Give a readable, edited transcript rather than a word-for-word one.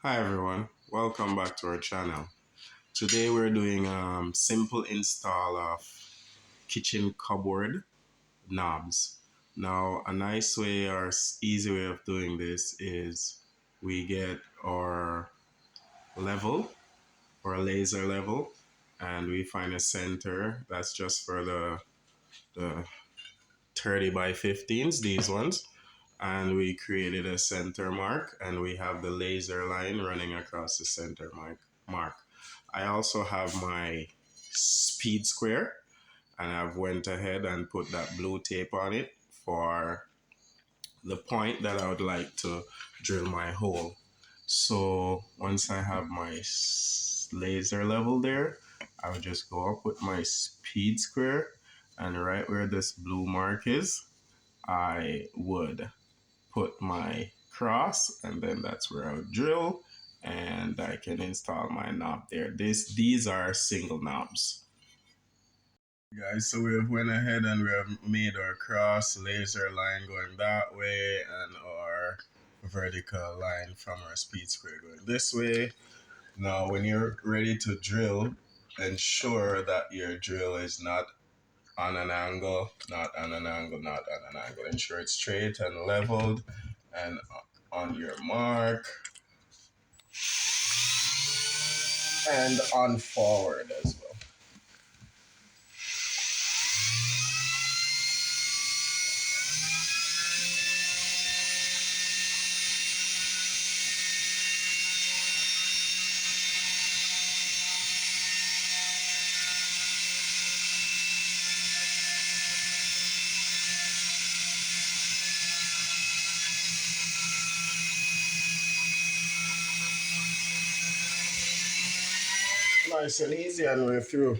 Hi everyone, welcome back to our channel. Today we're doing simple install of kitchen cupboard knobs. Now a nice way or easy way of doing this is we get our level or laser level and we find a center that's just for the 30 by 15s, these ones, and we created a center mark and we have the laser line running across the center mark. I also have my speed square and I've went ahead and put that blue tape on it for the point that I would like to drill my hole. So once I have my laser level there, I would just go up with my speed square, and right where this blue mark is, I would put my cross, and then that's where I would drill, and I can install my knob there. These are single knobs. Guys, so we have went ahead and we have made our cross laser line going that way and our vertical line from our speed square going this way. Now when you're ready to drill, ensure that your drill is not on an angle, not on an angle, not on an angle. Ensure it's straight and leveled and on your mark and on forward as well. Nice and easy and we're through.